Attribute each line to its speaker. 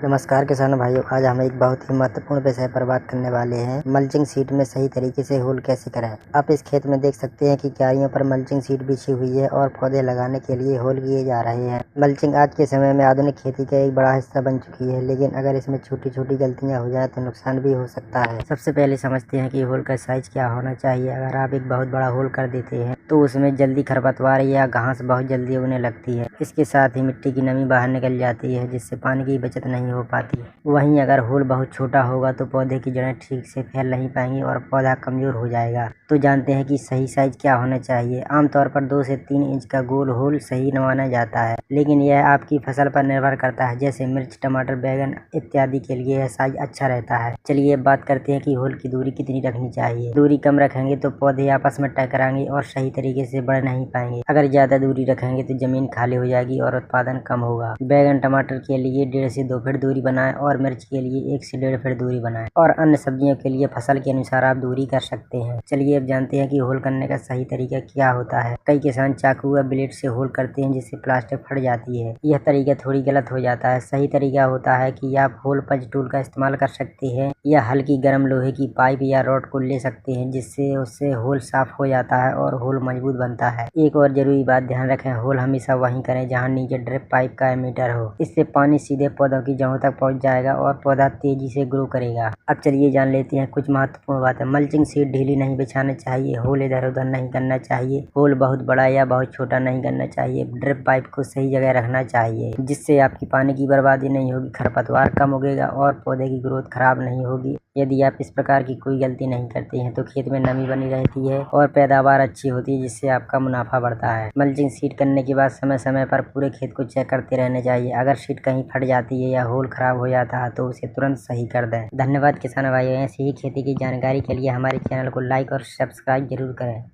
Speaker 1: नमस्कार किसान भाइयों, आज हम एक बहुत ही महत्वपूर्ण विषय पर बात करने वाले हैं। मल्चिंग शीट में सही तरीके से होल कैसे करें। आप इस खेत में देख सकते हैं कि क्यारियों पर मल्चिंग शीट बिछी हुई है और पौधे लगाने के लिए होल किए जा रहे हैं। मल्चिंग आज के समय में आधुनिक खेती का एक बड़ा हिस्सा बन चुकी है, लेकिन अगर इसमें छोटी छोटी गलतियां हो जाए तो नुकसान भी हो सकता है। सबसे पहले समझते हैं कि होल का साइज क्या होना चाहिए। अगर आप एक बहुत बड़ा होल कर देते हैं तो उसमें जल्दी खरपतवार या घास बहुत जल्दी उगने लगती है। इसके साथ ही मिट्टी की नमी बाहर निकल जाती है, जिससे पानी की बचत नहीं हो पाती। वहीं अगर होल बहुत छोटा होगा तो पौधे की जड़ें ठीक से फैल नहीं पाएंगी और पौधा कमजोर हो जाएगा। तो जानते हैं कि सही साइज क्या होना चाहिए। आमतौर पर 2 से 3 इंच का गोल होल सही माना जाता है, लेकिन यह आपकी फसल पर निर्भर करता है। जैसे मिर्च, टमाटर, बैगन इत्यादि के लिए यह साइज अच्छा रहता है। चलिए अब बात करते हैं कि होल की दूरी कितनी रखनी चाहिए। दूरी कम रखेंगे तो पौधे आपस में टकराएंगे और सही तरीके से बढ़ नहीं पाएंगे। अगर ज्यादा दूरी रखेंगे तो जमीन खाली हो जाएगी और उत्पादन कम होगा। बैगन, टमाटर के लिए 1.5 से 2 फीट दूरी बनाएं और मिर्च के लिए 1 से 1.5 फीट दूरी बनाएं और अन्य सब्जियों के लिए फसल के अनुसार आप दूरी कर सकते हैं। चलिए अब जानते हैं कि होल करने का सही तरीका क्या होता है। कई किसान चाकू या ब्लेड से होल करते हैं, जिससे प्लास्टिक फट जाती है। यह तरीका थोड़ी गलत हो जाता है। सही तरीका होता है कि आप होल पंच टूल का इस्तेमाल कर सकते हैं या हल्की गर्म लोहे की पाइप या रॉड को ले सकते हैं, जिससे उससे होल साफ हो जाता है और होल मजबूत बनता है। एक और जरूरी बात ध्यान रखें, होल हमेशा वहीं करें जहां नीचे ड्रिप पाइप का एमीटर हो। इससे पानी सीधे पौधों की जड़ों तक पहुंच जाएगा और पौधा तेजी से ग्रो करेगा। अब चलिए जान लेते हैं कुछ महत्वपूर्ण बातें। मल्चिंग शीट ढीली नहीं बिछाना चाहिए। होल इधर उधर नहीं करना चाहिए। होल बहुत बड़ा या बहुत छोटा नहीं करना चाहिए। ड्रिप पाइप को सही जगह रखना चाहिए, जिससे आपकी पानी की बर्बादी नहीं होगी, खरपतवार कम उगेगा और पौधे की ग्रोथ खराब नहीं होगी। यदि आप इस प्रकार की कोई गलती नहीं करते हैं तो खेत में नमी बनी रहती है और पैदावार अच्छी होती है, जिससे आपका मुनाफा बढ़ता है। मल्चिंग शीट करने के बाद समय समय पर पूरे खेत को चेक करते रहने चाहिए। अगर शीट कहीं फट जाती है या होल खराब हो जाता है तो उसे तुरंत सही कर दें। धन्यवाद किसान भाइयों। ऐसी ही खेती की जानकारी के लिए हमारे चैनल को लाइक और सब्सक्राइब जरूर करें।